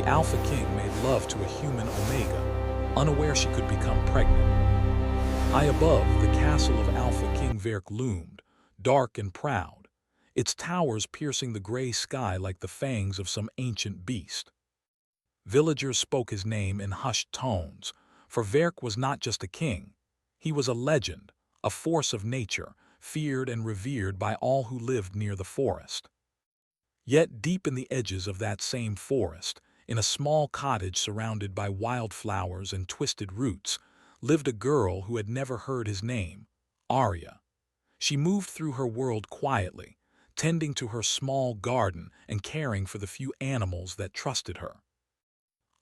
The Alpha King made love to a human Omega, unaware she could become pregnant. High above, the castle of Alpha King Verk loomed, dark and proud, its towers piercing the gray sky like the fangs of some ancient beast. Villagers spoke his name in hushed tones, for Verk was not just a king. He was a legend, a force of nature, feared and revered by all who lived near the forest. Yet deep in the edges of that same forest, in a small cottage surrounded by wildflowers and twisted roots, lived a girl who had never heard his name, Arya. She moved through her world quietly, tending to her small garden and caring for the few animals that trusted her.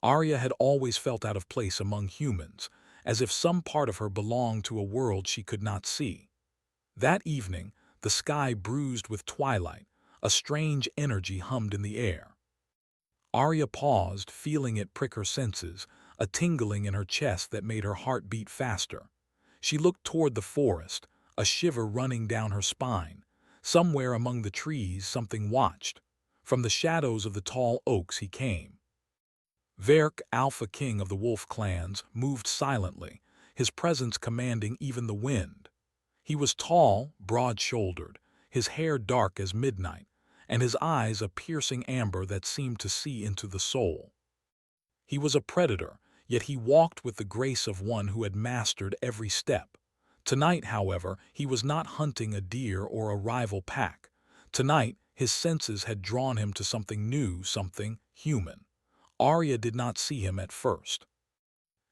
Arya had always felt out of place among humans, as if some part of her belonged to a world she could not see. That evening, the sky bruised with twilight, a strange energy hummed in the air. Arya paused, feeling it prick her senses, a tingling in her chest that made her heart beat faster. She looked toward the forest, a shiver running down her spine. Somewhere among the trees something watched. From the shadows of the tall oaks he came. Verk, Alpha King of the wolf clans, moved silently, his presence commanding even the wind. He was tall, broad-shouldered, his hair dark as midnight, and his eyes a piercing amber that seemed to see into the soul. He was a predator, yet he walked with the grace of one who had mastered every step. Tonight, however, he was not hunting a deer or a rival pack. Tonight, his senses had drawn him to something new, something human. Arya did not see him at first.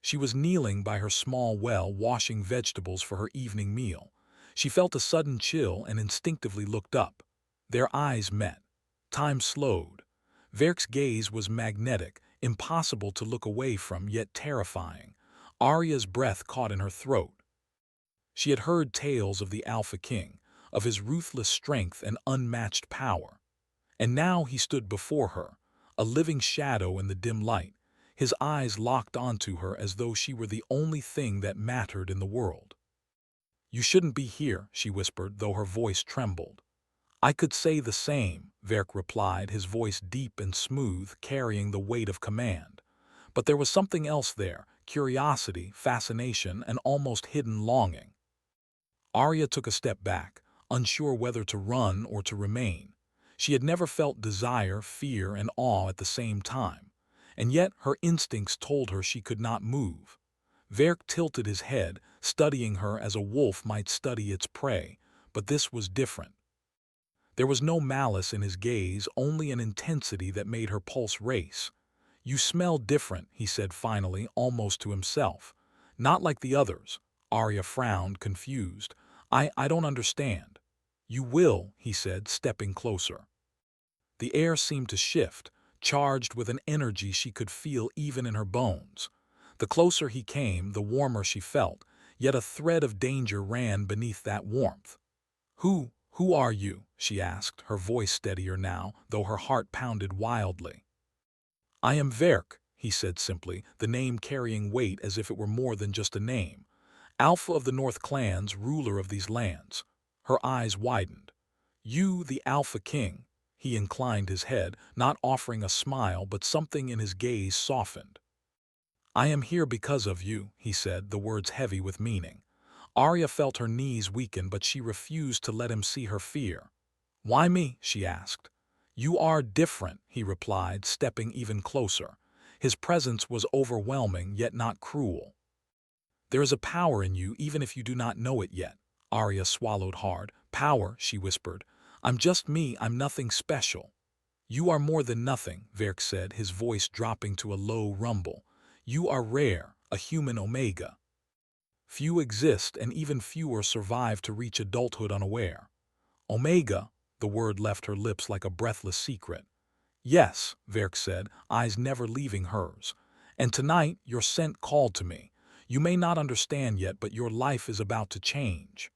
She was kneeling by her small well, washing vegetables for her evening meal. She felt a sudden chill and instinctively looked up. Their eyes met. Time slowed. Verk's gaze was magnetic, impossible to look away from, yet terrifying. Arya's breath caught in her throat. She had heard tales of the Alpha King, of his ruthless strength and unmatched power. And now he stood before her, a living shadow in the dim light, his eyes locked onto her as though she were the only thing that mattered in the world. "You shouldn't be here," she whispered, though her voice trembled. "I could say the same," Verk replied, his voice deep and smooth, carrying the weight of command. But there was something else there, curiosity, fascination, and almost hidden longing. Arya took a step back, unsure whether to run or to remain. She had never felt desire, fear, and awe at the same time, and yet her instincts told her she could not move. Verk tilted his head, studying her as a wolf might study its prey, but this was different. There was no malice in his gaze, only an intensity that made her pulse race. "You smell different," he said finally, almost to himself. "Not like the others." Arya frowned, confused. I don't understand." "You will," he said, stepping closer. The air seemed to shift, charged with an energy she could feel even in her bones. The closer he came, the warmer she felt, yet a thread of danger ran beneath that warmth. Who are you?" she asked, her voice steadier now, though her heart pounded wildly. "I am Verk," he said simply, the name carrying weight as if it were more than just a name. "Alpha of the North clans, ruler of these lands." Her eyes widened. "You, the Alpha King?" He inclined his head, not offering a smile, but something in his gaze softened. "I am here because of you," he said, the words heavy with meaning. Arya felt her knees weaken, but she refused to let him see her fear. "Why me?" she asked. "You are different," he replied, stepping even closer. His presence was overwhelming, yet not cruel. "There is a power in you, even if you do not know it yet." Arya swallowed hard. "Power," she whispered. "I'm just me, I'm nothing special." "You are more than nothing," Verk said, his voice dropping to a low rumble. "You are rare, a human Omega. Few exist, and even fewer survive to reach adulthood unaware." "Omega," the word left her lips like a breathless secret. "Yes," Verk said, eyes never leaving hers. "And tonight your scent called to me. You may not understand yet, but your life is about to change."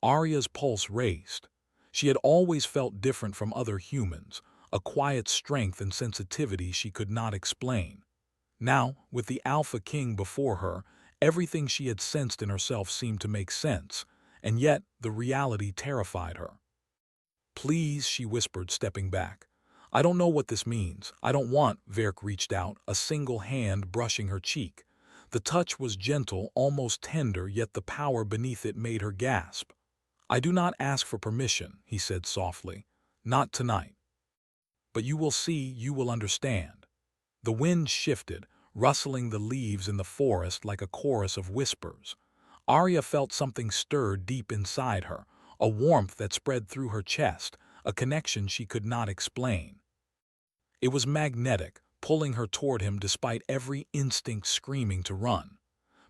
Arya's pulse raced. She had always felt different from other humans, a quiet strength and sensitivity she could not explain. Now, with the Alpha King before her, everything she had sensed in herself seemed to make sense, and yet the reality terrified her. "Please," she whispered, stepping back. I don't know what this means. I don't want, Verk reached out, a single hand brushing her cheek. The touch was gentle, almost tender, yet the power beneath it made her gasp. I do not ask for permission, he said softly. Not tonight. But you will see, you will understand. The wind shifted, rustling the leaves in the forest like a chorus of whispers. Arya felt something stir deep inside her, a warmth that spread through her chest, a connection she could not explain. It was magnetic, pulling her toward him despite every instinct screaming to run.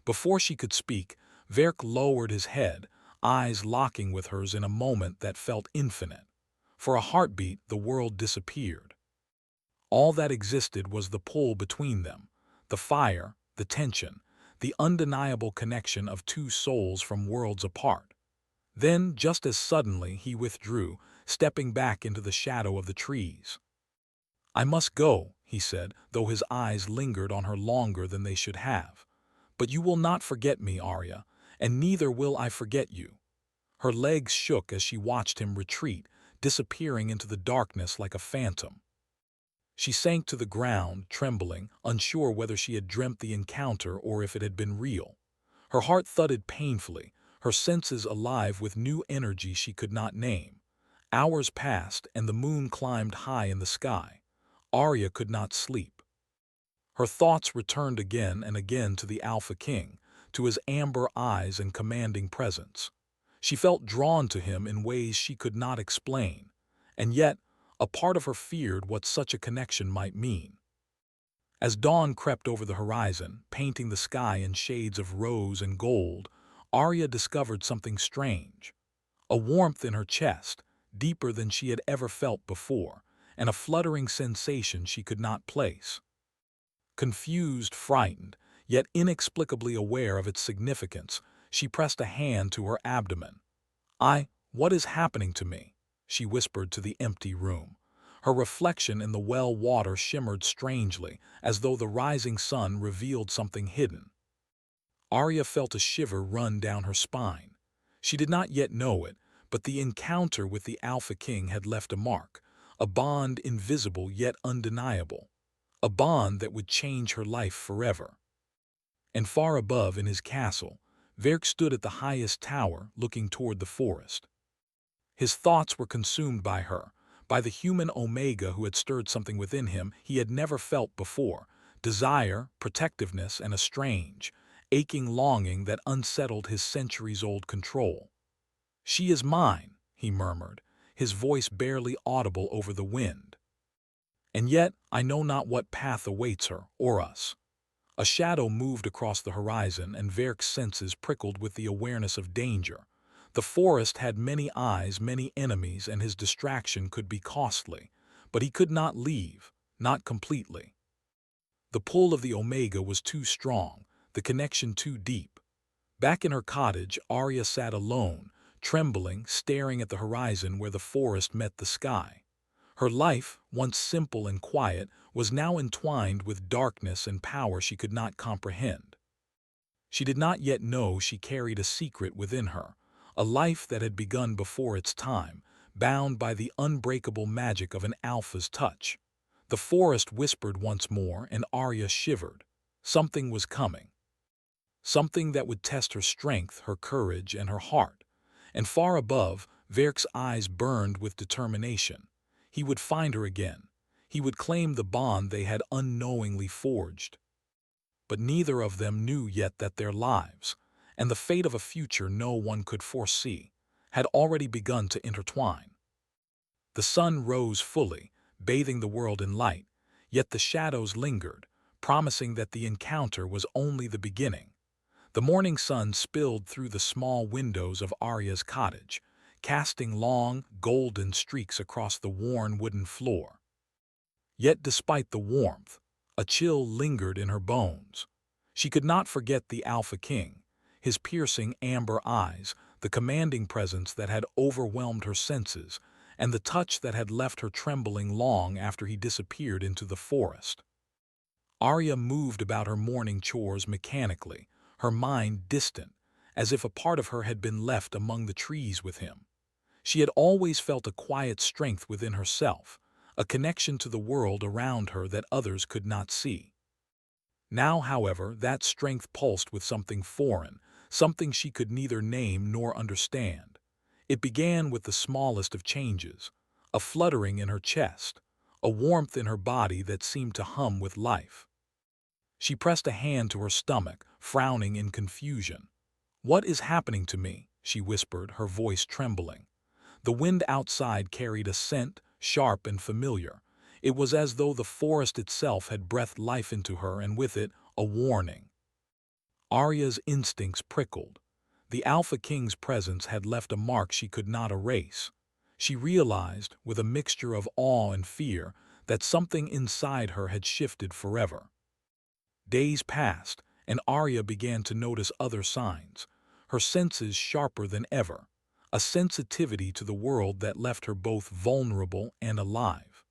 Before she could speak, Verk lowered his head, eyes locking with hers in a moment that felt infinite. For a heartbeat, the world disappeared. All that existed was the pull between them, the fire, the tension, the undeniable connection of two souls from worlds apart. Then, just as suddenly, he withdrew, stepping back into the shadow of the trees. I must go, he said, though his eyes lingered on her longer than they should have. But you will not forget me, Arya, and neither will I forget you. Her legs shook as she watched him retreat, disappearing into the darkness like a phantom. She sank to the ground, trembling, unsure whether she had dreamt the encounter or if it had been real. Her heart thudded painfully, her senses alive with new energy she could not name. Hours passed, and the moon climbed high in the sky. Arya could not sleep. Her thoughts returned again and again to the Alpha King, to his amber eyes and commanding presence. She felt drawn to him in ways she could not explain, and yet a part of her feared what such a connection might mean. As dawn crept over the horizon, painting the sky in shades of rose and gold, Arya discovered something strange. A warmth in her chest, deeper than she had ever felt before, and a fluttering sensation she could not place. Confused, frightened, yet inexplicably aware of its significance, she pressed a hand to her abdomen. What is happening to me? She whispered to the empty room. Her reflection in the well water shimmered strangely, as though the rising sun revealed something hidden. Arya felt a shiver run down her spine. She did not yet know it, but the encounter with the Alpha King had left a mark, a bond invisible yet undeniable, a bond that would change her life forever. And far above in his castle, Verk stood at the highest tower, looking toward the forest. His thoughts were consumed by her, by the human Omega who had stirred something within him he had never felt before, desire, protectiveness, and a strange, aching longing that unsettled his centuries-old control. She is mine, he murmured, his voice barely audible over the wind. And yet I know not what path awaits her, or us. A shadow moved across the horizon, and Verk's senses prickled with the awareness of danger. The forest had many eyes, many enemies, and his distraction could be costly, but he could not leave, not completely. The pull of the Omega was too strong, the connection too deep. Back in her cottage, Arya sat alone, trembling, staring at the horizon where the forest met the sky. Her life, once simple and quiet, was now entwined with darkness and power she could not comprehend. She did not yet know she carried a secret within her, a life that had begun before its time, bound by the unbreakable magic of an alpha's touch. The forest whispered once more, and Arya shivered. Something was coming. Something that would test her strength, her courage, and her heart. And far above, Verk's eyes burned with determination. He would find her again. He would claim the bond they had unknowingly forged. But neither of them knew yet that their lives, and the fate of a future no one could foresee, had already begun to intertwine. The sun rose fully, bathing the world in light, yet the shadows lingered, promising that the encounter was only the beginning. The morning sun spilled through the small windows of Arya's cottage, casting long, golden streaks across the worn wooden floor. Yet despite the warmth, a chill lingered in her bones. She could not forget the Alpha King, his piercing amber eyes, the commanding presence that had overwhelmed her senses, and the touch that had left her trembling long after he disappeared into the forest. Arya moved about her morning chores mechanically, her mind distant, as if a part of her had been left among the trees with him. She had always felt a quiet strength within herself, a connection to the world around her that others could not see. Now, however, that strength pulsed with something foreign, something she could neither name nor understand. It began with the smallest of changes, a fluttering in her chest, a warmth in her body that seemed to hum with life. She pressed a hand to her stomach, frowning in confusion. "What is happening to me?" she whispered, her voice trembling. The wind outside carried a scent, sharp and familiar. It was as though the forest itself had breathed life into her, and with it, a warning. Arya's instincts prickled. The Alpha King's presence had left a mark she could not erase. She realized, with a mixture of awe and fear, that something inside her had shifted forever. Days passed, and Arya began to notice other signs, her senses sharper than ever, a sensitivity to the world that left her both vulnerable and alive.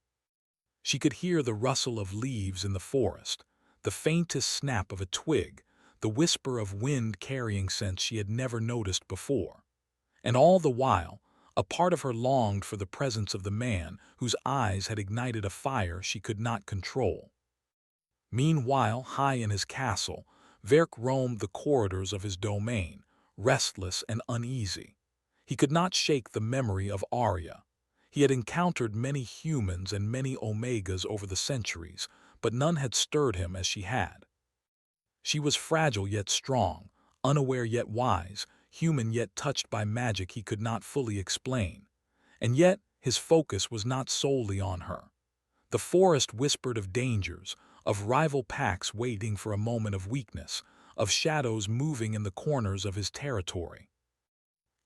She could hear the rustle of leaves in the forest, the faintest snap of a twig, the whisper of wind carrying scents she had never noticed before. And all the while, a part of her longed for the presence of the man whose eyes had ignited a fire she could not control. Meanwhile, high in his castle, Verk roamed the corridors of his domain, restless and uneasy. He could not shake the memory of Arya. He had encountered many humans and many Omegas over the centuries, but none had stirred him as she had. She was fragile yet strong, unaware yet wise, human yet touched by magic he could not fully explain. And yet, his focus was not solely on her. The forest whispered of dangers, of rival packs waiting for a moment of weakness, of shadows moving in the corners of his territory.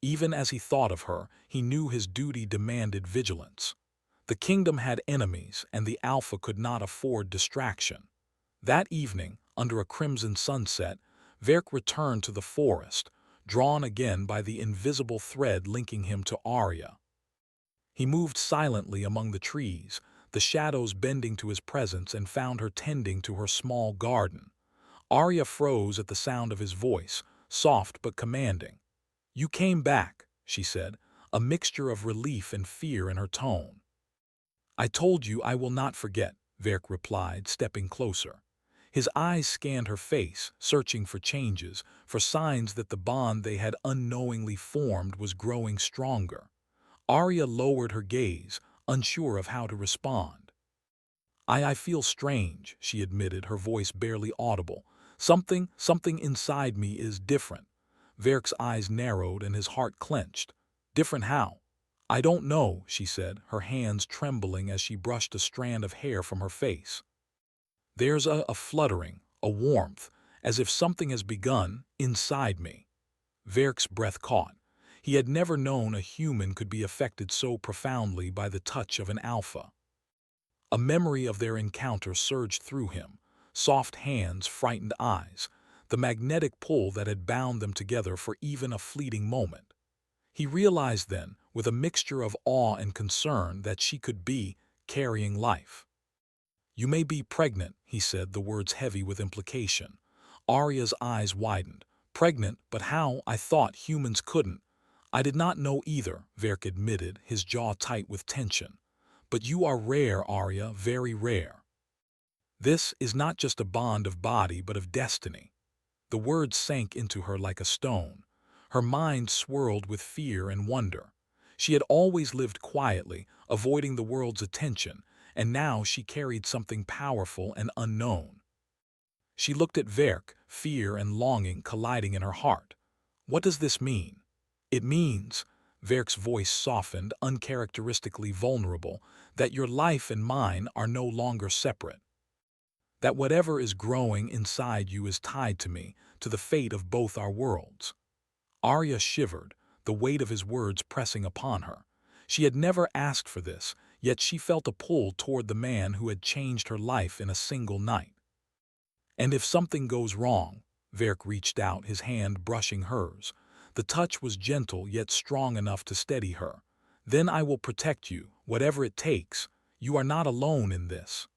Even as he thought of her, he knew his duty demanded vigilance. The kingdom had enemies, and the Alpha could not afford distraction. That evening, under a crimson sunset, Verk returned to the forest, drawn again by the invisible thread linking him to Arya. He moved silently among the trees, the shadows bending to his presence, and found her tending to her small garden. Arya froze at the sound of his voice, soft but commanding. "You came back," she said, a mixture of relief and fear in her tone. "I told you I will not forget," Verk replied, stepping closer. His eyes scanned her face, searching for changes, for signs that the bond they had unknowingly formed was growing stronger. Arya lowered her gaze, unsure of how to respond. I feel strange," she admitted, her voice barely audible. Something inside me is different." Verk's eyes narrowed and his heart clenched. "Different how?" "I don't know," she said, her hands trembling as she brushed a strand of hair from her face. "There's a fluttering, a warmth, as if something has begun inside me." Verk's breath caught. He had never known a human could be affected so profoundly by the touch of an Alpha. A memory of their encounter surged through him, soft hands, frightened eyes, the magnetic pull that had bound them together for even a fleeting moment. He realized then, with a mixture of awe and concern, that she could be carrying life. "You may be pregnant," he said, the words heavy with implication. Arya's eyes widened. "Pregnant, but how? I thought humans couldn't." "I did not know either," Verk admitted, his jaw tight with tension. "But you are rare, Arya, very rare. This is not just a bond of body but of destiny." The words sank into her like a stone. Her mind swirled with fear and wonder. She had always lived quietly, avoiding the world's attention, and now she carried something powerful and unknown. She looked at Verk, fear and longing colliding in her heart. "What does this mean?" "It means," Verk's voice softened, uncharacteristically vulnerable, "that your life and mine are no longer separate. That whatever is growing inside you is tied to me, to the fate of both our worlds." Arya shivered, the weight of his words pressing upon her. She had never asked for this, yet she felt a pull toward the man who had changed her life in a single night. "And if something goes wrong," Verk reached out, his hand brushing hers. The touch was gentle yet strong enough to steady her. "Then I will protect you, whatever it takes. You are not alone in this."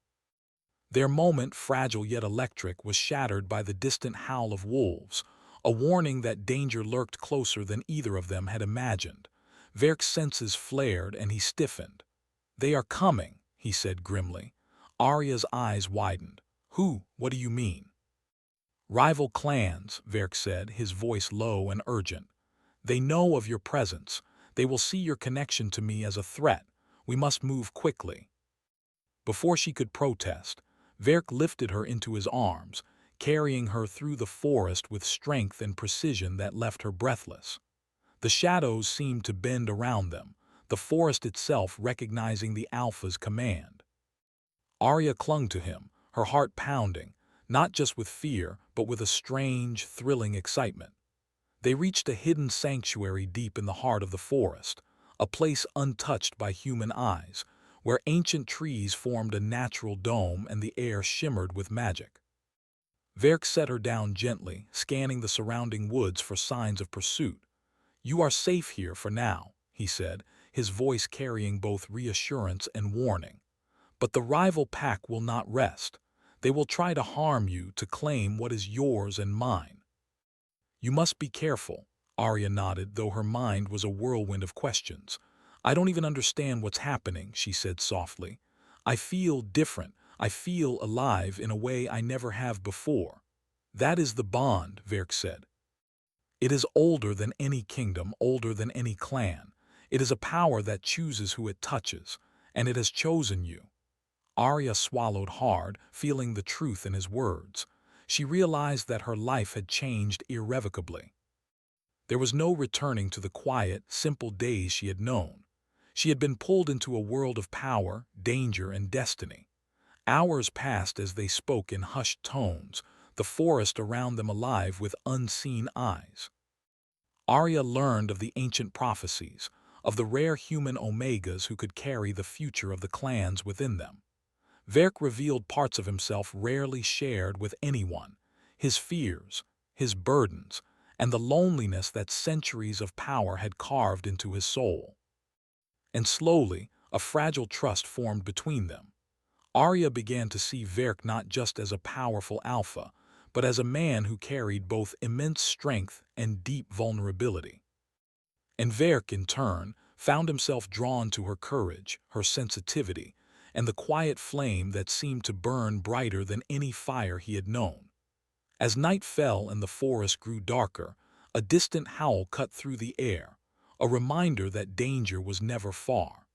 Their moment, fragile yet electric, was shattered by the distant howl of wolves, a warning that danger lurked closer than either of them had imagined. Verk's senses flared and he stiffened. "They are coming," he he said grimly. Arya's eyes widened. Who? What do you mean? Rival clans, Verk said, his voice low and urgent. They know of your presence. They will see your connection to me as a threat. We must move quickly. Before she could protest, Verk lifted her into his arms, carrying her through the forest with strength and precision that left her breathless. The shadows seemed to bend around them, the forest itself recognizing the Alpha's command. Arya clung to him, her heart pounding, not just with fear, but with a strange, thrilling excitement. They reached a hidden sanctuary deep in the heart of the forest, a place untouched by human eyes, where ancient trees formed a natural dome and the air shimmered with magic. Verk set her down gently, scanning the surrounding woods for signs of pursuit. You are safe here for now, he said, his voice carrying both reassurance and warning. But the rival pack will not rest. They will try to harm you to claim what is yours and mine. You must be careful, Arya nodded, though her mind was a whirlwind of questions. I don't even understand what's happening, she said softly. I feel different. I feel alive in a way I never have before. That is the bond, Verk said. It is older than any kingdom, older than any clan. It is a power that chooses who it touches, and it has chosen you. Arya swallowed hard, feeling the truth in his words. She realized that her life had changed irrevocably. There was no returning to the quiet, simple days she had known. She had been pulled into a world of power, danger, and destiny. Hours passed as they spoke in hushed tones, the forest around them alive with unseen eyes. Arya learned of the ancient prophecies, of the rare human Omegas who could carry the future of the clans within them. Verk revealed parts of himself rarely shared with anyone, his fears, his burdens, and the loneliness that centuries of power had carved into his soul. And slowly, a fragile trust formed between them. Arya began to see Verk not just as a powerful alpha, but as a man who carried both immense strength and deep vulnerability. And Verk, in turn, found himself drawn to her courage, her sensitivity, and the quiet flame that seemed to burn brighter than any fire he had known. As night fell and the forest grew darker, a distant howl cut through the air, a reminder that danger was never far.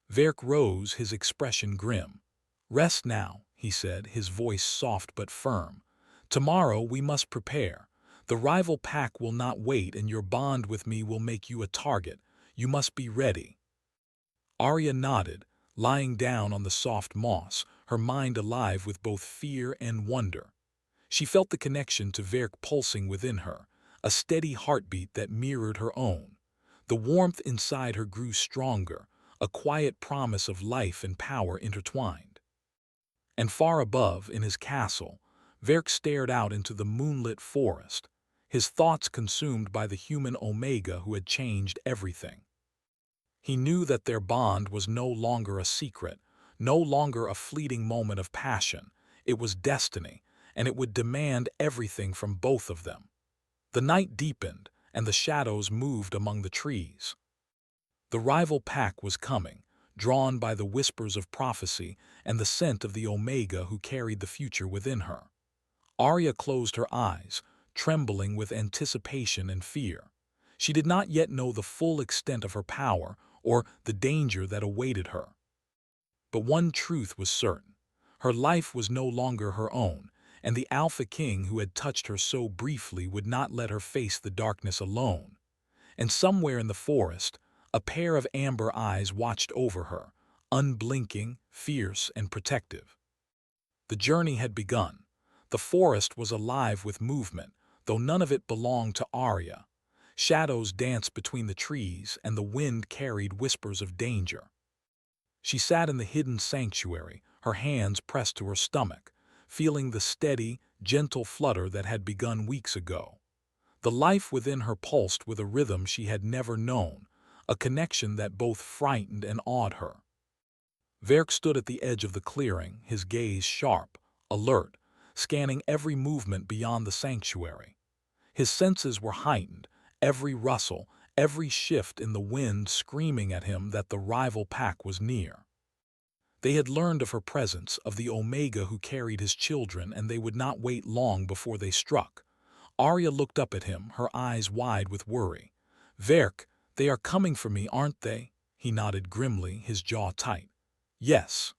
Verk rose, his expression grim. Rest now, he said, his voice soft but firm. Tomorrow we must prepare. The rival pack will not wait, and your bond with me will make you a target. You must be ready. Arya nodded, lying down on the soft moss, her mind alive with both fear and wonder. She felt the connection to Verk pulsing within her, a steady heartbeat that mirrored her own. The warmth inside her grew stronger, a quiet promise of life and power intertwined. And far above, in his castle, Verk stared out into the moonlit forest, his thoughts consumed by the human Omega who had changed everything. He knew that their bond was no longer a secret, no longer a fleeting moment of passion. It was destiny, and it would demand everything from both of them. The night deepened, and the shadows moved among the trees. The rival pack was coming, drawn by the whispers of prophecy and the scent of the Omega who carried the future within her. Arya closed her eyes, trembling with anticipation and fear. She did not yet know the full extent of her power or the danger that awaited her. But one truth was certain. Her life was no longer her own, and the Alpha King who had touched her so briefly would not let her face the darkness alone. And somewhere in the forest, a pair of amber eyes watched over her, unblinking, fierce, and protective. The journey had begun. The forest was alive with movement, though none of it belonged to Arya. Shadows danced between the trees, and the wind carried whispers of danger. She sat in the hidden sanctuary, her hands pressed to her stomach, feeling the steady, gentle flutter that had begun weeks ago. The life within her pulsed with a rhythm she had never known, a connection that both frightened and awed her. Verk stood at the edge of the clearing, his gaze sharp, alert, scanning every movement beyond the sanctuary. His senses were heightened, every rustle, every shift in the wind screaming at him that the rival pack was near. They had learned of her presence, of the Omega who carried his children, and they would not wait long before they struck. Arya looked up at him, her eyes wide with worry. "Verk, they are coming for me, aren't they?" He nodded grimly, his jaw tight. "Yes.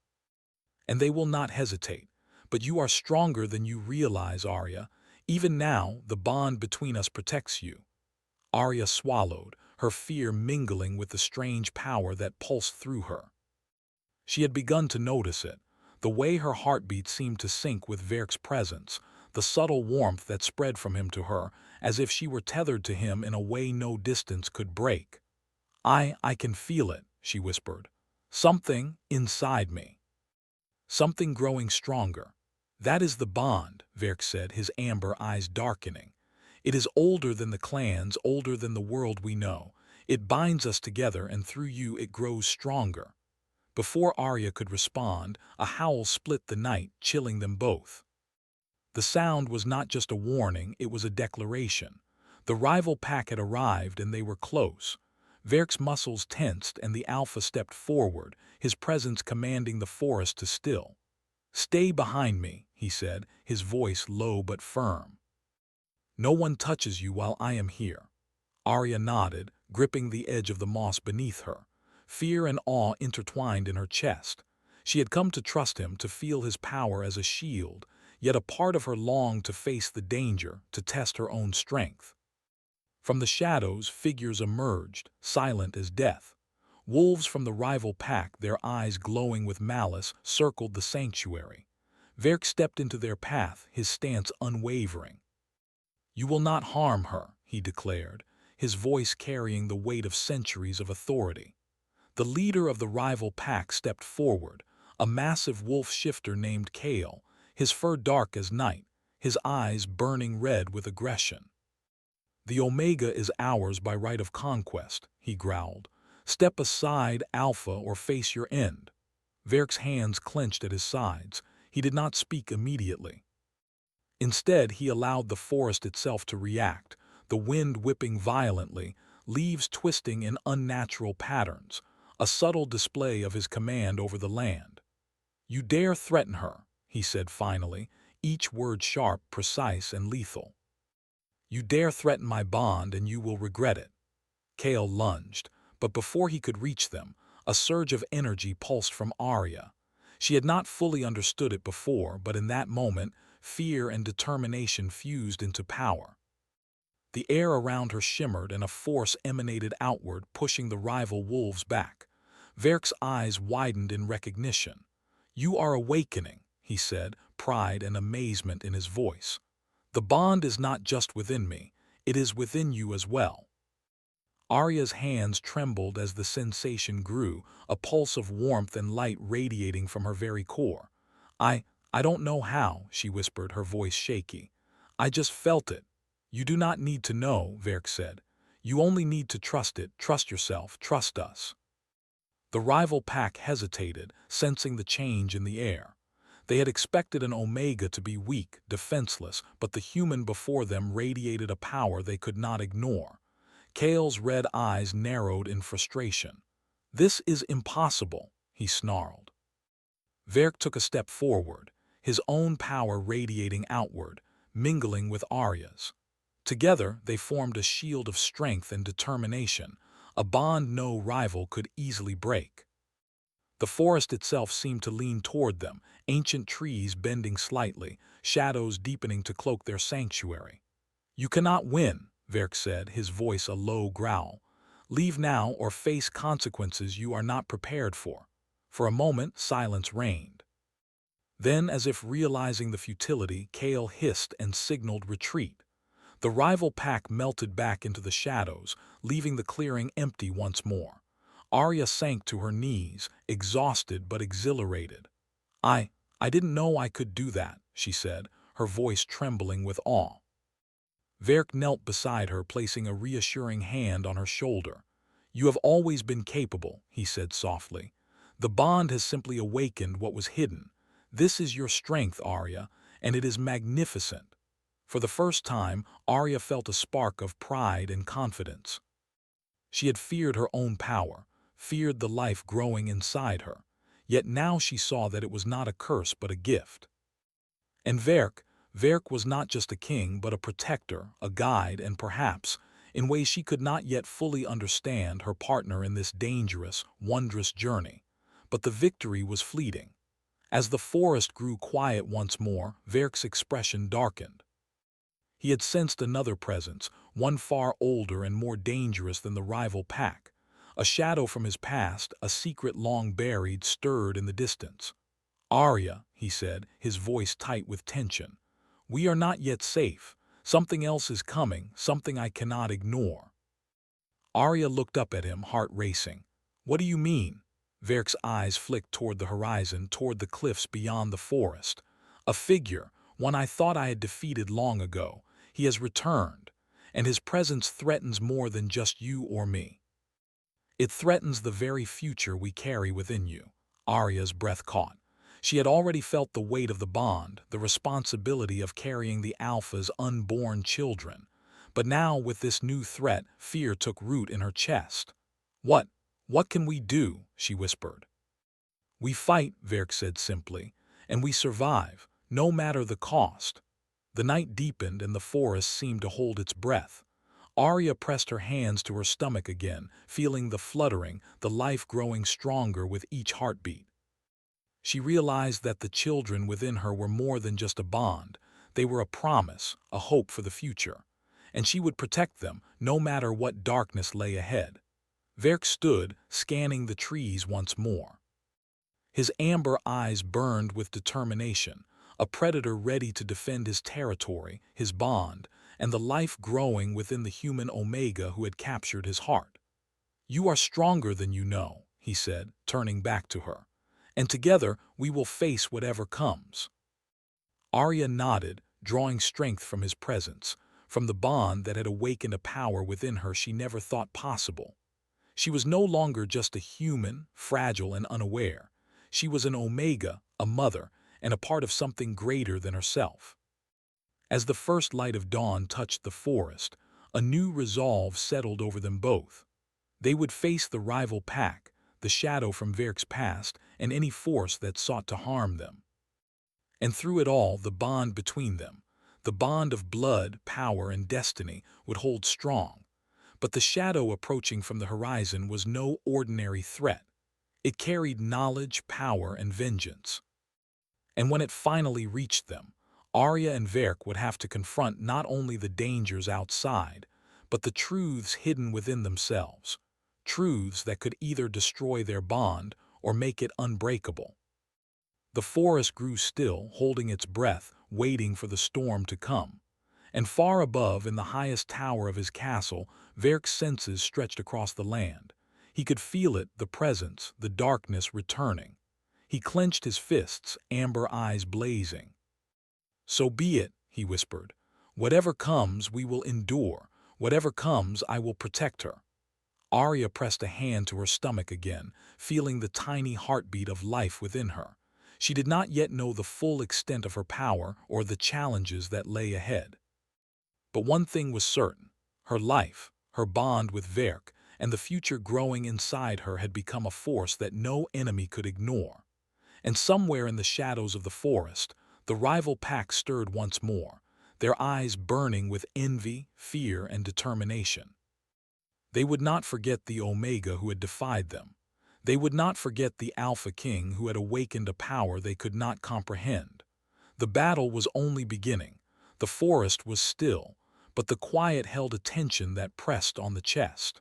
And they will not hesitate. But you are stronger than you realize, Arya. Even now, the bond between us protects you." Arya swallowed, her fear mingling with the strange power that pulsed through her. She had begun to notice it, the way her heartbeat seemed to sync with Verk's presence, the subtle warmth that spread from him to her, as if she were tethered to him in a way no distance could break. I can feel it," she whispered. "Something inside me. Something growing stronger." "That is the bond," Verk said, his amber eyes darkening. "It is older than the clans, older than the world we know. It binds us together, and through you it grows stronger." Before Arya could respond, a howl split the night, chilling them both. The sound was not just a warning, it was a declaration. The rival pack had arrived, and they were close. Verk's muscles tensed, and the Alpha stepped forward, his presence commanding the forest to still. "Stay behind me," he said, his voice low but firm. "No one touches you while I am here." Arya nodded, gripping the edge of the moss beneath her. Fear and awe intertwined in her chest. She had come to trust him, to feel his power as a shield, yet a part of her longed to face the danger, to test her own strength. From the shadows, figures emerged, silent as death. Wolves from the rival pack, their eyes glowing with malice, circled the sanctuary. Verk stepped into their path, his stance unwavering. "You will not harm her," he declared, his voice carrying the weight of centuries of authority. The leader of the rival pack stepped forward, a massive wolf shifter named Kale, his fur dark as night, his eyes burning red with aggression. "The Omega is ours by right of conquest," he growled. "Step aside, Alpha, or face your end." Verk's hands clenched at his sides. He did not speak immediately. Instead, he allowed the forest itself to react, the wind whipping violently, leaves twisting in unnatural patterns, a subtle display of his command over the land. "You dare threaten her," he said finally, each word sharp, precise, and lethal. "You dare threaten my bond, and you will regret it." Kale lunged, but before he could reach them, a surge of energy pulsed from Arya. She had not fully understood it before, but in that moment, fear and determination fused into power. The air around her shimmered, and a force emanated outward, pushing the rival wolves back. Verk's eyes widened in recognition. "You are awakening," he said, pride and amazement in his voice. "The bond is not just within me, it is within you as well." Arya's hands trembled as the sensation grew, a pulse of warmth and light radiating from her very core. I don't know how," she whispered, her voice shaky. "I just felt it." "You do not need to know," Verk said. "You only need to trust it, trust yourself, trust us." The rival pack hesitated, sensing the change in the air. They had expected an Omega to be weak, defenseless, but the human before them radiated a power they could not ignore. Kale's red eyes narrowed in frustration. "This is impossible," he snarled. Verk took a step forward, his own power radiating outward, mingling with Arya's. Together, they formed a shield of strength and determination, a bond no rival could easily break. The forest itself seemed to lean toward them, ancient trees bending slightly, shadows deepening to cloak their sanctuary. "You cannot win," Verk said, his voice a low growl. "Leave now or face consequences you are not prepared for." For a moment, silence reigned. Then, as if realizing the futility, Kale hissed and signaled retreat. The rival pack melted back into the shadows, leaving the clearing empty once more. Arya sank to her knees, exhausted but exhilarated. I didn't know I could do that," she said, her voice trembling with awe. Verk knelt beside her, placing a reassuring hand on her shoulder. "You have always been capable," he said softly. "The bond has simply awakened what was hidden. This is your strength, Arya, and it is magnificent." For the first time, Arya felt a spark of pride and confidence. She had feared her own power, feared the life growing inside her. Yet now she saw that it was not a curse but a gift. And Werk was not just a king but a protector, a guide, and perhaps, in ways she could not yet fully understand, her partner in this dangerous, wondrous journey. But the victory was fleeting. As the forest grew quiet once more, Werk's expression darkened. He had sensed another presence, one far older and more dangerous than the rival pack. A shadow from his past, a secret long buried, stirred in the distance. "Arya," he said, his voice tight with tension. "We are not yet safe. Something else is coming, something I cannot ignore." Arya looked up at him, heart racing. "What do you mean?" Verk's eyes flicked toward the horizon, toward the cliffs beyond the forest. "A figure, one I thought I had defeated long ago. He has returned, and his presence threatens more than just you or me. It threatens the very future we carry within you." Arya's breath caught. She had already felt the weight of the bond, the responsibility of carrying the Alpha's unborn children. But now, with this new threat, fear took root in her chest. What can we do?" she whispered. "We fight," Werk said simply, "and we survive, no matter the cost." The night deepened and the forest seemed to hold its breath. Arya pressed her hands to her stomach again, feeling the fluttering, the life growing stronger with each heartbeat. She realized that the children within her were more than just a bond. They were a promise, a hope for the future. And she would protect them, no matter what darkness lay ahead. Werk stood, scanning the trees once more. His amber eyes burned with determination, a predator ready to defend his territory, his bond, and the life growing within the human Omega who had captured his heart. "You are stronger than you know," he said, turning back to her. "And together we will face whatever comes." Arya nodded, drawing strength from his presence, from the bond that had awakened a power within her she never thought possible. She was no longer just a human, fragile and unaware. She was an Omega, a mother, and a part of something greater than herself. As the first light of dawn touched the forest, a new resolve settled over them both. They would face the rival pack, the shadow from Werk's past, and any force that sought to harm them. And through it all, the bond between them, the bond of blood, power, and destiny, would hold strong. But the shadow approaching from the horizon was no ordinary threat. It carried knowledge, power, and vengeance. And when it finally reached them, Arya and Werk would have to confront not only the dangers outside, but the truths hidden within themselves. Truths that could either destroy their bond or make it unbreakable. The forest grew still, holding its breath, waiting for the storm to come. And far above, in the highest tower of his castle, Werk's senses stretched across the land. He could feel it, the presence, the darkness returning. He clenched his fists, amber eyes blazing. "So be it," he whispered. "Whatever comes, we will endure. Whatever comes, I will protect her." Arya pressed a hand to her stomach again, feeling the tiny heartbeat of life within her. She did not yet know the full extent of her power or the challenges that lay ahead. But one thing was certain. Her life, her bond with Werk, and the future growing inside her had become a force that no enemy could ignore. And somewhere in the shadows of the forest, the rival pack stirred once more, their eyes burning with envy, fear, and determination. They would not forget the Omega who had defied them. They would not forget the Alpha King who had awakened a power they could not comprehend. The battle was only beginning. The forest was still, but the quiet held a tension that pressed on the chest.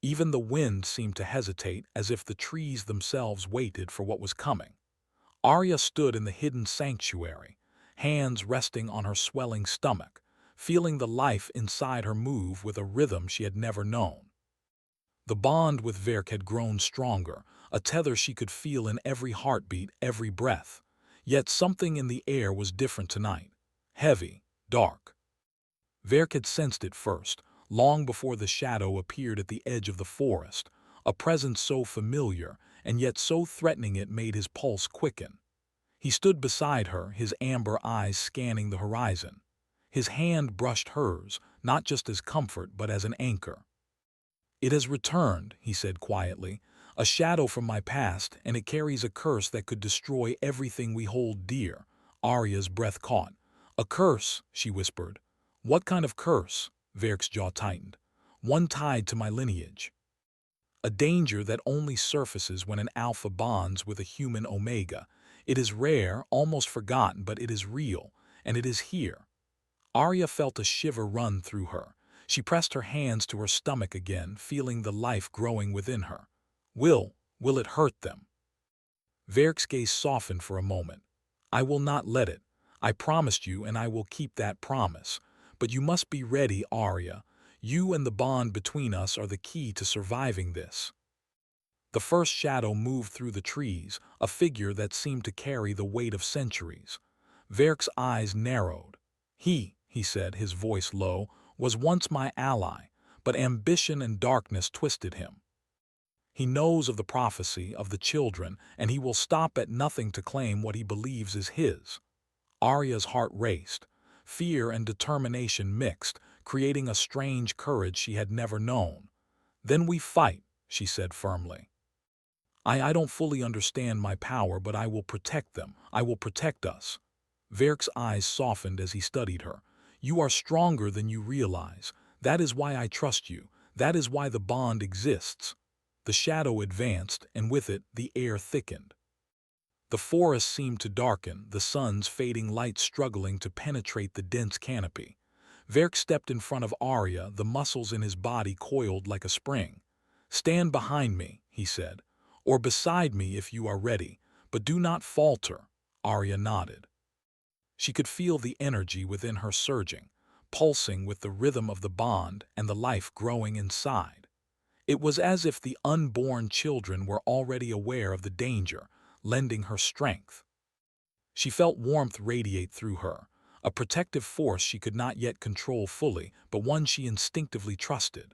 Even the wind seemed to hesitate, as if the trees themselves waited for what was coming. Arya stood in the hidden sanctuary, hands resting on her swelling stomach, feeling the life inside her move with a rhythm she had never known. The bond with Werk had grown stronger, a tether she could feel in every heartbeat, every breath. Yet something in the air was different tonight. Heavy, dark. Werk had sensed it first, long before the shadow appeared at the edge of the forest, a presence so familiar and yet so threatening it made his pulse quicken. He stood beside her, his amber eyes scanning the horizon. His hand brushed hers, not just as comfort but as an anchor. "It has returned," he said quietly, A shadow from my past, and it carries a curse that could destroy everything we hold dear. Arya's breath caught. A curse, she whispered. What kind of curse? Verk's jaw tightened. One tied to my lineage. A danger that only surfaces when an alpha bonds with a human omega. It is rare, almost forgotten, but it is real, and it is here. Arya felt a shiver run through her. She pressed her hands to her stomach again, feeling the life growing within her. Will it hurt them? Verk's gaze softened for a moment. I will not let it. I promised you, and I will keep that promise. But you must be ready, Arya. You and the bond between us are the key to surviving this. The first shadow moved through the trees, a figure that seemed to carry the weight of centuries. Verk's eyes narrowed. He said, his voice low, was once my ally, but ambition and darkness twisted him. He knows of the prophecy of the children, and he will stop at nothing to claim what he believes is his. Arya's heart raced. Fear and determination mixed, creating a strange courage she had never known. Then we fight, she said firmly. I don't fully understand my power, but I will protect them. I will protect us. Verk's eyes softened as he studied her. You are stronger than you realize. That is why I trust you. That is why the bond exists. The shadow advanced, and with it, the air thickened. The forest seemed to darken, the sun's fading light struggling to penetrate the dense canopy. Verk stepped in front of Arya, the muscles in his body coiled like a spring. Stand behind me, he said, or beside me if you are ready, but do not falter. Arya nodded. She could feel the energy within her surging, pulsing with the rhythm of the bond and the life growing inside. It was as if the unborn children were already aware of the danger, lending her strength. She felt warmth radiate through her, a protective force she could not yet control fully, but one she instinctively trusted.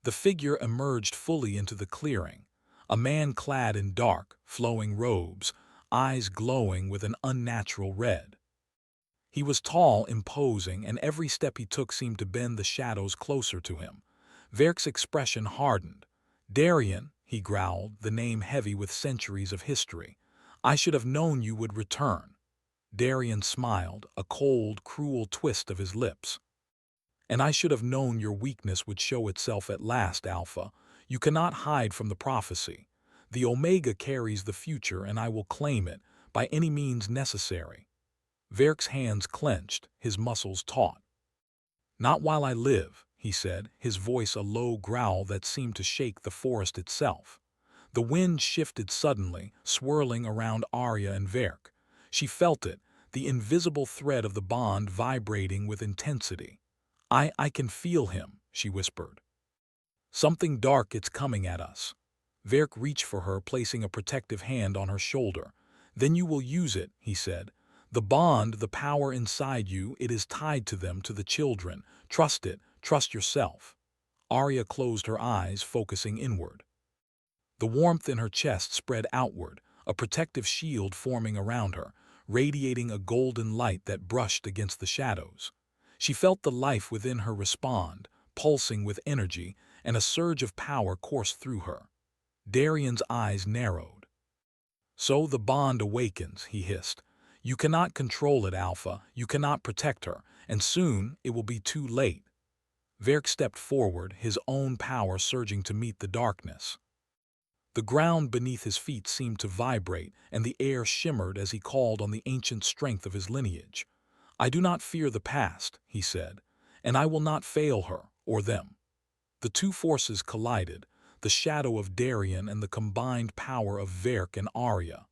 The figure emerged fully into the clearing, a man clad in dark, flowing robes, eyes glowing with an unnatural red. He was tall, imposing, and every step he took seemed to bend the shadows closer to him. Verk's expression hardened. Darian, he growled, the name heavy with centuries of history. I should have known you would return. Darian smiled, a cold, cruel twist of his lips. And I should have known your weakness would show itself at last, Alpha. You cannot hide from the prophecy. The Omega carries the future, and I will claim it, by any means necessary. Verk's hands clenched, his muscles taut. Not while I live, he said, his voice a low growl that seemed to shake the forest itself. The wind shifted suddenly, swirling around Arya and Verk. She felt it, the invisible thread of the bond vibrating with intensity. I can feel him, she whispered. Something dark, it's coming at us. Verk reached for her, placing a protective hand on her shoulder. Then you will use it, he said. The bond, the power inside you, it is tied to them, to the children. Trust it, trust yourself. Arya closed her eyes, focusing inward. The warmth in her chest spread outward, a protective shield forming around her, radiating a golden light that brushed against the shadows. She felt the life within her respond, pulsing with energy, and a surge of power coursed through her. Darian's eyes narrowed. So the bond awakens, he hissed. You cannot control it, Alpha. You cannot protect her, and soon it will be too late. Verk stepped forward, his own power surging to meet the darkness. The ground beneath his feet seemed to vibrate, and the air shimmered as he called on the ancient strength of his lineage. I do not fear the past, he said, and I will not fail her, or them. The two forces collided, the shadow of Darian and the combined power of Verk and Arya.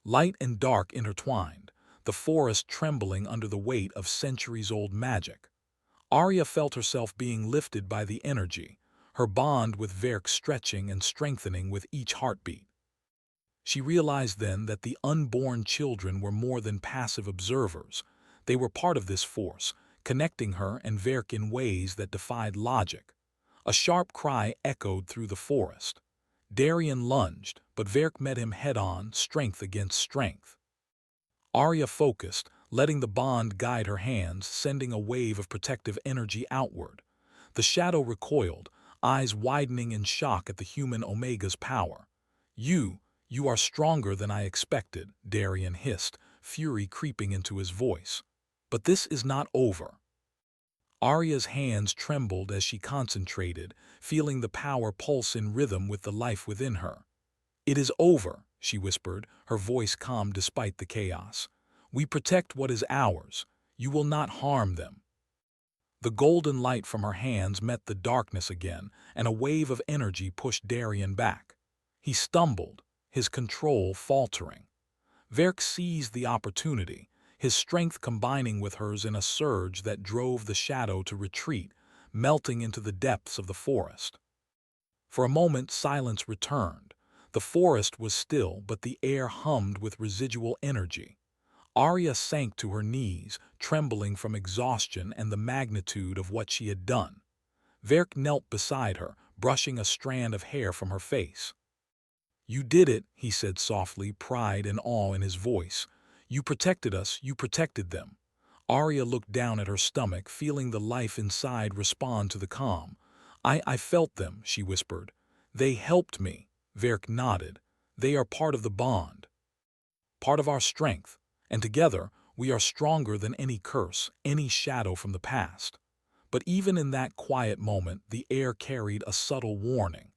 Light and dark intertwined, the forest trembling under the weight of centuries-old magic. Arya felt herself being lifted by the energy, her bond with Verk stretching and strengthening with each heartbeat. She realized then that the unborn children were more than passive observers. They were part of this force, connecting her and Verk in ways that defied logic. A sharp cry echoed through the forest. Darian lunged, but Verk met him head-on, strength against strength. Arya focused, letting the bond guide her hands, sending a wave of protective energy outward. The shadow recoiled, eyes widening in shock at the human Omega's power. You are stronger than I expected, Darien hissed, fury creeping into his voice. But this is not over. Arya's hands trembled as she concentrated, feeling the power pulse in rhythm with the life within her. It is over, she whispered, her voice calm despite the chaos. We protect what is ours. You will not harm them. The golden light from her hands met the darkness again, and a wave of energy pushed Darien back. He stumbled, his control faltering. Verk seized the opportunity, his strength combining with hers in a surge that drove the shadow to retreat, melting into the depths of the forest. For a moment silence returned. The forest was still, but the air hummed with residual energy. Arya sank to her knees, trembling from exhaustion and the magnitude of what she had done. Verk knelt beside her, brushing a strand of hair from her face. You did it, he said softly, pride and awe in his voice. You protected us, you protected them. Arya looked down at her stomach, feeling the life inside respond to the calm. I felt them, she whispered. They helped me. Verk nodded. They are part of the bond. Part of our strength. And together, we are stronger than any curse, any shadow from the past. But even in that quiet moment, the air carried a subtle warning.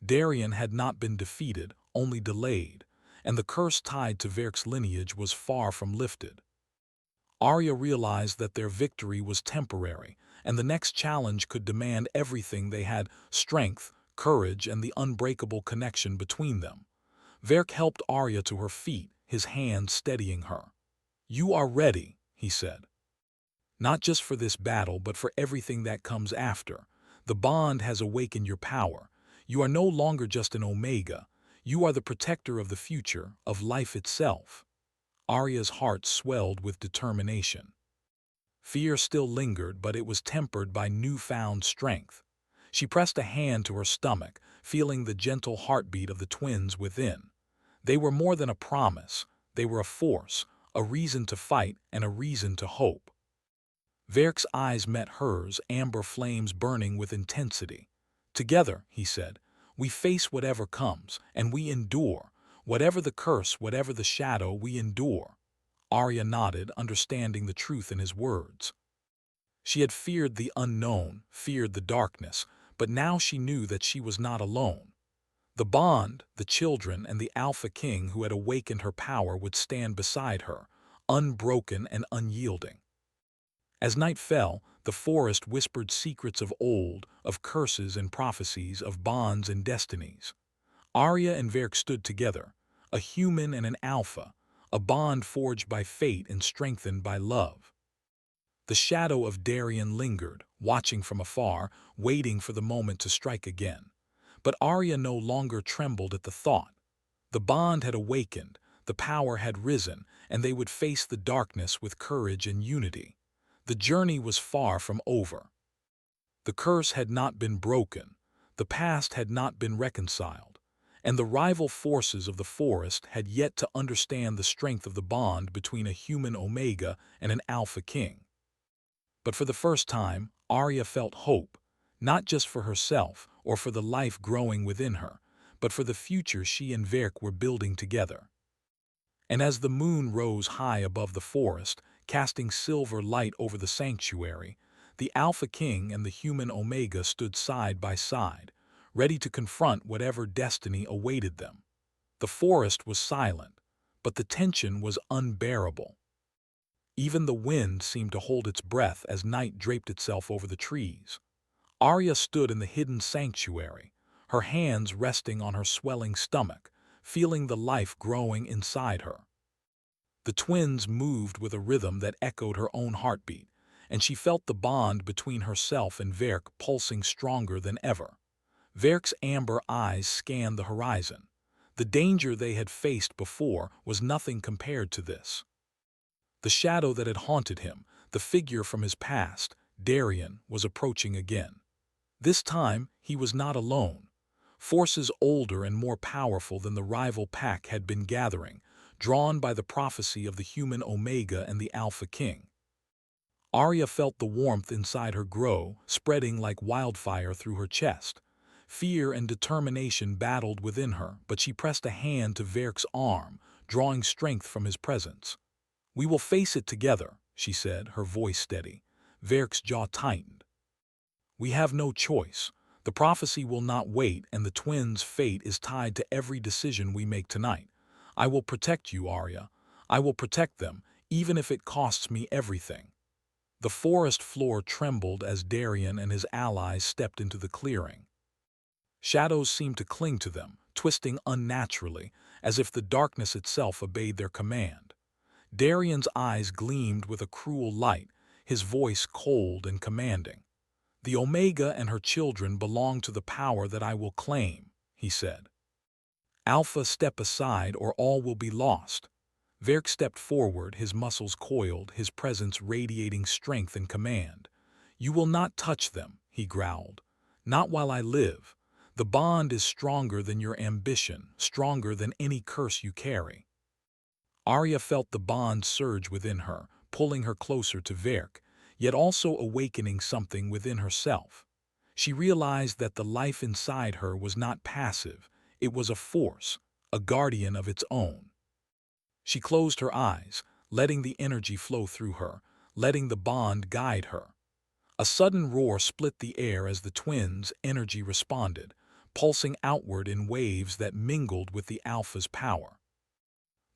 Darien had not been defeated, only delayed, and the curse tied to Verk's lineage was far from lifted. Arya realized that their victory was temporary, and the next challenge could demand everything they had: strength, courage, and the unbreakable connection between them. Verk helped Arya to her feet, his hand steadying her. You are ready, he said. Not just for this battle, but for everything that comes after. The bond has awakened your power. You are no longer just an Omega. You are the protector of the future, of life itself. Arya's heart swelled with determination. Fear still lingered, but it was tempered by newfound strength. She pressed a hand to her stomach, feeling the gentle heartbeat of the twins within. They were more than a promise. They were a force, a reason to fight, and a reason to hope. Verk's eyes met hers, amber flames burning with intensity. Together, he said, we face whatever comes, and we endure. Whatever the curse, whatever the shadow, we endure. Arya nodded, understanding the truth in his words. She had feared the unknown, feared the darkness, but now she knew that she was not alone. The bond, the children, and the Alpha King who had awakened her power would stand beside her, unbroken and unyielding. As night fell, the forest whispered secrets of old, of curses and prophecies, of bonds and destinies. Arya and Verk stood together, a human and an alpha, a bond forged by fate and strengthened by love. The shadow of Darien lingered, watching from afar, waiting for the moment to strike again. But Arya no longer trembled at the thought. The bond had awakened, the power had risen, and they would face the darkness with courage and unity. The journey was far from over. The curse had not been broken, the past had not been reconciled, and the rival forces of the forest had yet to understand the strength of the bond between a human Omega and an Alpha King. But for the first time, Arya felt hope, not just for herself or for the life growing within her, but for the future she and Verk were building together. And as the moon rose high above the forest, casting silver light over the sanctuary, the Alpha King and the human Omega stood side by side, ready to confront whatever destiny awaited them. The forest was silent, but the tension was unbearable. Even the wind seemed to hold its breath as night draped itself over the trees. Arya stood in the hidden sanctuary, her hands resting on her swelling stomach, feeling the life growing inside her. The twins moved with a rhythm that echoed her own heartbeat, and she felt the bond between herself and Verk pulsing stronger than ever. Verk's amber eyes scanned the horizon. The danger they had faced before was nothing compared to this. The shadow that had haunted him, the figure from his past, Darien, was approaching again. This time, he was not alone. Forces older and more powerful than the rival pack had been gathering, drawn by the prophecy of the human Omega and the Alpha King. Arya felt the warmth inside her grow, spreading like wildfire through her chest. Fear and determination battled within her, but she pressed a hand to Verk's arm, drawing strength from his presence. "We will face it together," she said, her voice steady. Verk's jaw tightened. "We have no choice. The prophecy will not wait, and the twins' fate is tied to every decision we make tonight. I will protect you, Arya. I will protect them, even if it costs me everything." The forest floor trembled as Darien and his allies stepped into the clearing. Shadows seemed to cling to them, twisting unnaturally, as if the darkness itself obeyed their command. Darien's eyes gleamed with a cruel light, his voice cold and commanding. "The Omega and her children belong to the power that I will claim," he said. "Alpha, step aside or all will be lost." Verk stepped forward, his muscles coiled, his presence radiating strength and command. "You will not touch them," he growled. "Not while I live. The bond is stronger than your ambition, stronger than any curse you carry." Arya felt the bond surge within her, pulling her closer to Verk, yet also awakening something within herself. She realized that the life inside her was not passive, it was a force, a guardian of its own. She closed her eyes, letting the energy flow through her, letting the bond guide her. A sudden roar split the air as the twins' energy responded, pulsing outward in waves that mingled with the Alpha's power.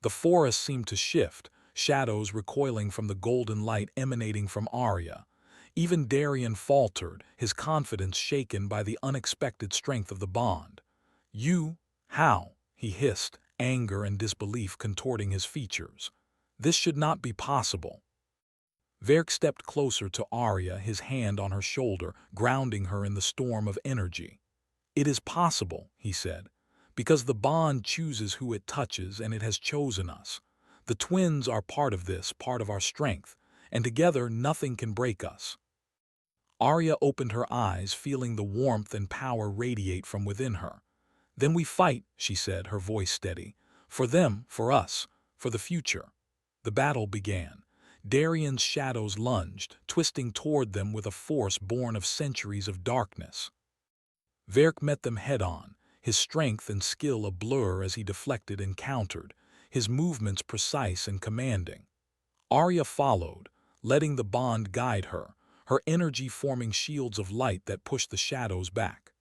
The forest seemed to shift, shadows recoiling from the golden light emanating from Arya. Even Darien faltered, his confidence shaken by the unexpected strength of the bond. "You? How?" he hissed, anger and disbelief contorting his features. "This should not be possible." Verk stepped closer to Arya, his hand on her shoulder, grounding her in the storm of energy. "It is possible," he said, "because the bond chooses who it touches, and it has chosen us. The twins are part of this, part of our strength, and together nothing can break us." Arya opened her eyes, feeling the warmth and power radiate from within her. "Then we fight," she said, her voice steady. "For them, for us, for the future." The battle began. Darien's shadows lunged, twisting toward them with a force born of centuries of darkness. Verk met them head-on, his strength and skill a blur as he deflected and countered, his movements precise and commanding. Arya followed, letting the bond guide her, her energy forming shields of light that pushed the shadows back.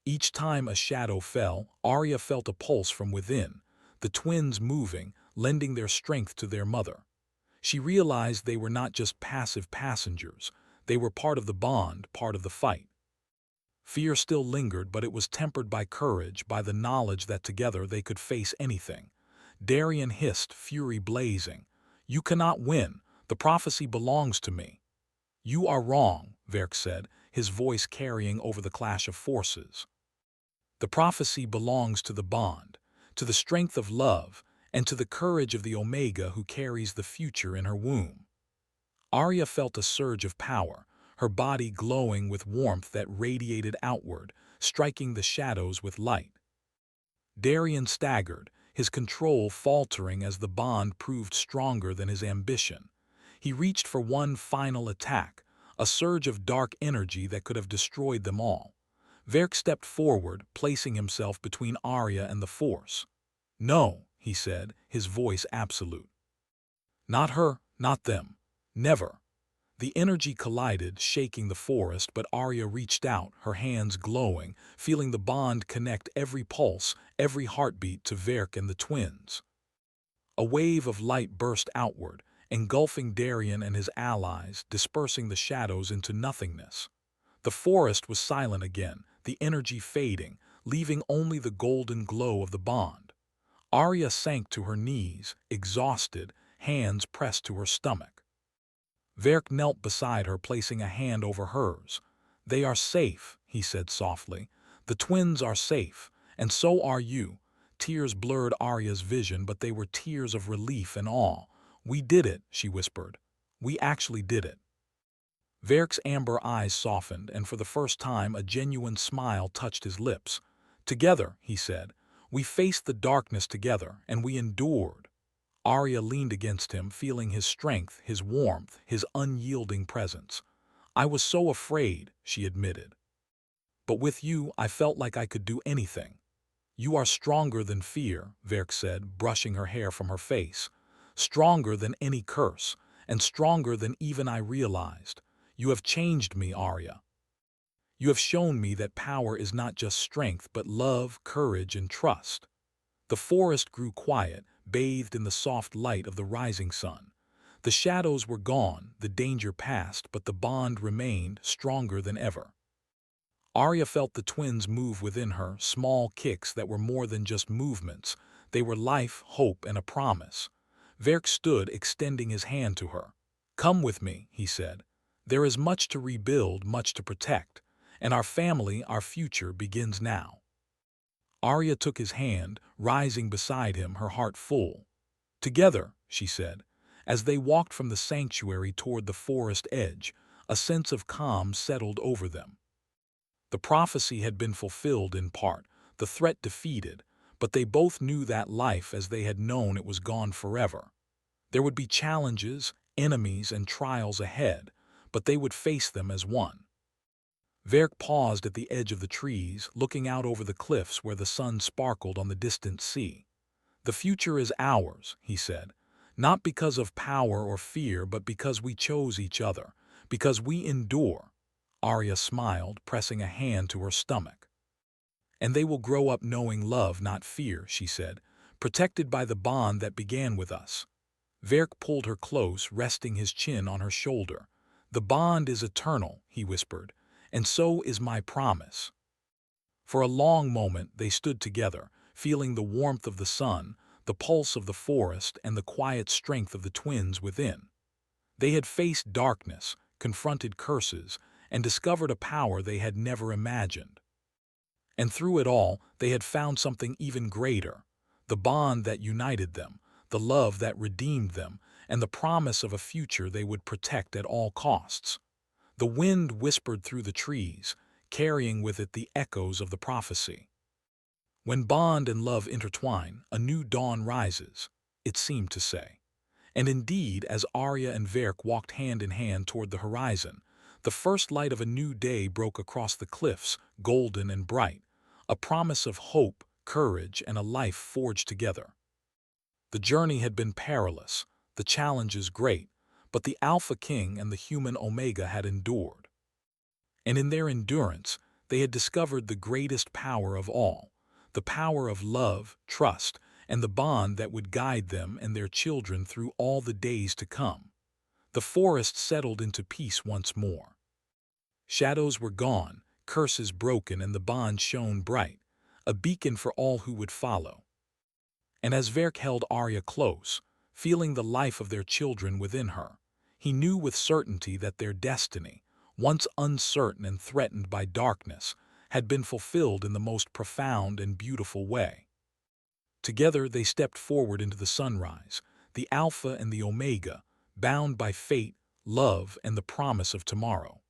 Each time a shadow fell, Arya felt a pulse from within, the twins moving, lending their strength to their mother. She realized they were not just passive passengers, they were part of the bond, part of the fight. Fear still lingered, but it was tempered by courage, by the knowledge that together they could face anything. Darien hissed, fury blazing. "You cannot win. The prophecy belongs to me." "You are wrong," Verk said, his voice carrying over the clash of forces. "The prophecy belongs to the bond, to the strength of love, and to the courage of the Omega who carries the future in her womb." Arya felt a surge of power, her body glowing with warmth that radiated outward, striking the shadows with light. Darien staggered, his control faltering as the bond proved stronger than his ambition. He reached for one final attack, a surge of dark energy that could have destroyed them all. Verk stepped forward, placing himself between Arya and the force. "No," he said, his voice absolute. "Not her, not them. Never." The energy collided, shaking the forest, but Arya reached out, her hands glowing, feeling the bond connect every pulse, every heartbeat to Verk and the twins. A wave of light burst outward, engulfing Darien and his allies, dispersing the shadows into nothingness. The forest was silent again, the energy fading, leaving only the golden glow of the bond. Arya sank to her knees, exhausted, hands pressed to her stomach. Verk knelt beside her, placing a hand over hers. "They are safe," he said softly. "The twins are safe, and so are you." Tears blurred Arya's vision, but they were tears of relief and awe. "We did it," she whispered. "We actually did it." Verk's amber eyes softened, and for the first time a genuine smile touched his lips. "Together," he said, "we faced the darkness together, and we endured." Arya leaned against him, feeling his strength, his warmth, his unyielding presence. "I was so afraid," she admitted. But with you, I felt like I could do anything. You are stronger than fear, Verk said, brushing her hair from her face. Stronger than any curse, and stronger than even I realized. You have changed me, Arya. You have shown me that power is not just strength, but love, courage, and trust. The forest grew quiet, bathed in the soft light of the rising sun. The shadows were gone, the danger past, but the bond remained stronger than ever. Arya felt the twins move within her, small kicks that were more than just movements. They were life, hope, and a promise. Verk stood, extending his hand to her. "Come with me," he said. "There is much to rebuild, much to protect, and our family, our future, begins now." Arya took his hand, rising beside him, her heart full. "Together," she said. As they walked from the sanctuary toward the forest edge, a sense of calm settled over them. The prophecy had been fulfilled in part, the threat defeated, but they both knew that life as they had known it was gone forever. There would be challenges, enemies, and trials ahead, but they would face them as one. Verk paused at the edge of the trees, looking out over the cliffs where the sun sparkled on the distant sea. "The future is ours," he said, "not because of power or fear, but because we chose each other, because we endure." Arya smiled, pressing a hand to her stomach. "And they will grow up knowing love, not fear," she said, "protected by the bond that began with us." Verk pulled her close, resting his chin on her shoulder. "The bond is eternal," he whispered, "and so is my promise." For a long moment they stood together, feeling the warmth of the sun, the pulse of the forest, and the quiet strength of the twins within. They had faced darkness, confronted curses, and discovered a power they had never imagined. And through it all, they had found something even greater, the bond that united them, the love that redeemed them, and the promise of a future they would protect at all costs. The wind whispered through the trees, carrying with it the echoes of the prophecy. "When bond and love intertwine, a new dawn rises," it seemed to say. And indeed, as Arya and Verk walked hand in hand toward the horizon, the first light of a new day broke across the cliffs, golden and bright, a promise of hope, courage, and a life forged together. The journey had been perilous, the challenges great, but the Alpha King and the human Omega had endured. And in their endurance, they had discovered the greatest power of all, the power of love, trust, and the bond that would guide them and their children through all the days to come. The forest settled into peace once more. Shadows were gone, curses broken, and the bond shone bright, a beacon for all who would follow. And as Verk held Arya close, feeling the life of their children within her, he knew with certainty that their destiny, once uncertain and threatened by darkness, had been fulfilled in the most profound and beautiful way. Together they stepped forward into the sunrise, the Alpha and the Omega, bound by fate, love, and the promise of tomorrow.